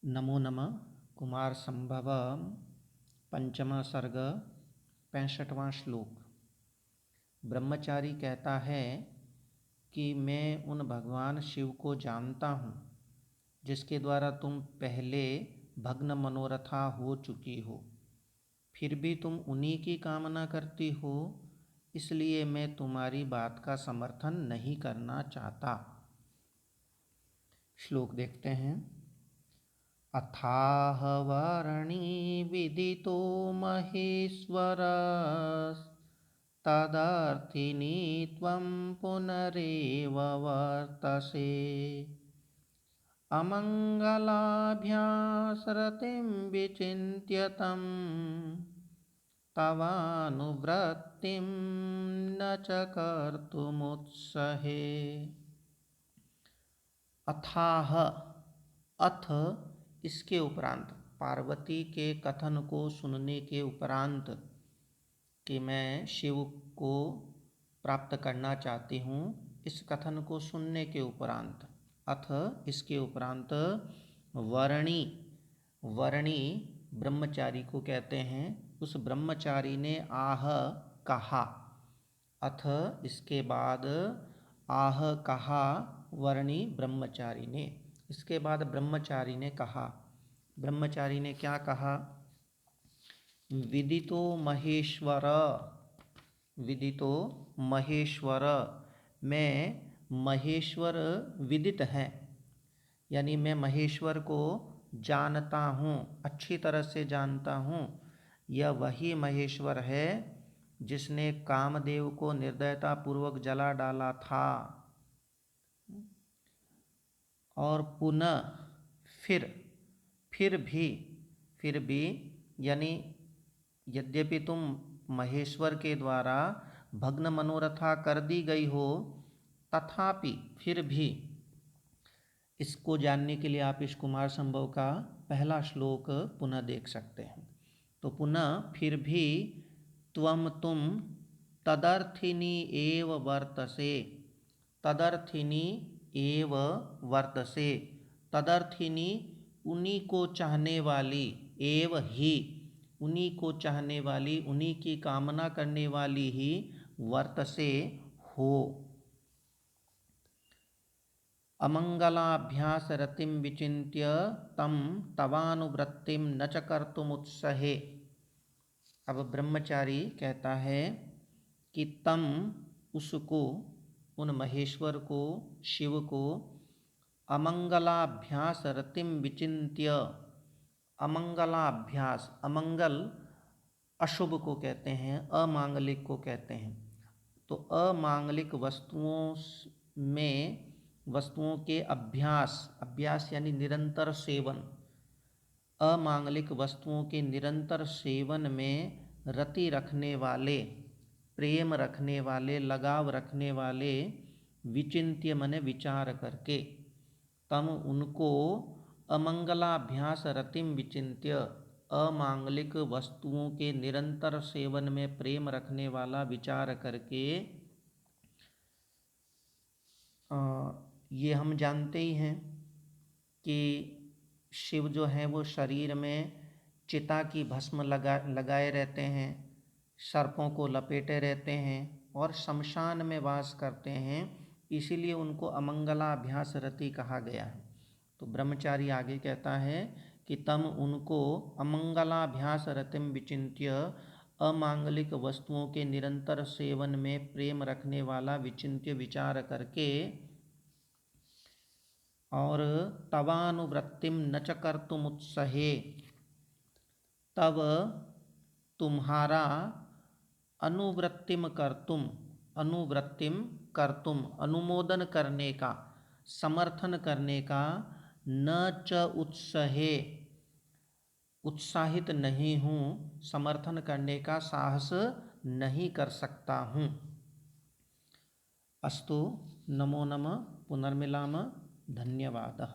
नमो नमः। कुमार संभव पंचमा सर्ग 65वां श्लोक। ब्रह्मचारी कहता है कि मैं उन भगवान शिव को जानता हूँ जिसके द्वारा तुम पहले भग्न मनोरथा हो चुकी हो, फिर भी तुम उन्हीं की कामना करती हो, इसलिए मैं तुम्हारी बात का समर्थन नहीं करना चाहता। श्लोक देखते हैं। अथाह वारणी विदितो महेश्वरस्तदर्थिनि त्वं पुनरेव वर्तसे। अमङ्गलाभ्यासरतिं विचिन्त्य तं तवानुवृत्तिं न च कर्तुमुत्सहे। अथाह अथ इसके उपरांत, पार्वती के कथन को सुनने के उपरांत कि मैं शिव को प्राप्त करना चाहती हूँ, इस कथन को सुनने के उपरांत, अथ इसके उपरांत, वर्णी वर्णी ब्रह्मचारी को कहते हैं, उस ब्रह्मचारी ने आह कहा। अथ इसके बाद आह कहा वर्णी ब्रह्मचारी ने। इसके बाद ब्रह्मचारी ने कहा। ब्रह्मचारी ने क्या कहा? विदितो महेश्वर, विदितो महेश्वर, मैं महेश्वर विदित है, यानी मैं महेश्वर को जानता हूँ, अच्छी तरह से जानता हूँ। यह वही महेश्वर है जिसने कामदेव को निर्दयता पूर्वक जला डाला था, और पुनः फिर भी यानी यद्यपि तुम महेश्वर के द्वारा भग्न मनोरथा कर दी गई हो, तथापि फिर भी, इसको जानने के लिए आप इस कुमार संभव का पहला श्लोक पुनः देख सकते हैं। तो पुनः फिर भी त्वम तुम तदर्थिनी एव वर्तसे, तदर्थिनी एव वर्तसे, तदर्थिनी उन्हीं को चाहने वाली, एव ही उन्हीं को चाहने वाली, उन्हीं की कामना करने वाली ही वर्तसे हो। अमंगलाभ्यास रतिम विचिन्त्य तम तवानुवृत्तिम न च कर्तुमुत्सहे। अब ब्रह्मचारी कहता है कि तम उसको, उन महेश्वर को, शिव को, अमंगलाभ्यास रतिम विचिन्त्य, अमंगलाभ्यास, अमंगल अशुभ को कहते हैं, अमांगलिक को कहते हैं। तो अमांगलिक वस्तुओं के अभ्यास यानी निरंतर सेवन, अमांगलिक वस्तुओं के निरंतर सेवन में रति रखने वाले, प्रेम रखने वाले, लगाव रखने वाले, विचिन्त्य मने विचार करके, तम उनको अमंगलाभ्यास रतिम विचिन्त्य, अमांगलिक वस्तुओं के निरंतर सेवन में प्रेम रखने वाला विचार करके, ये हम जानते ही हैं कि शिव जो हैं वो शरीर में चिता की भस्म लगाए रहते हैं, सर्पों को लपेटे रहते हैं और शमशान में वास करते हैं, इसीलिए उनको अमंगलाभ्यास रति कहा गया है। तो ब्रह्मचारी आगे कहता है कि तम उनको अमंगलाभ्यास रतिम विचिन्त्य, अमांगलिक वस्तुओं के निरंतर सेवन में प्रेम रखने वाला विचिन्त्य विचार करके, और तवानुवृत्तिम न च कर्तुमुत्सहे, तब तुम्हारा अनुवृत्तिम कर्तुम, अनुमोदन करने का, समर्थन करने का, न च उत्सहे, उत्साहित नहीं हूँ, समर्थन करने का साहस नहीं कर सकता हूँ। अस्तु, नमो नमः, पुनर्मिलामः, धन्यवादः।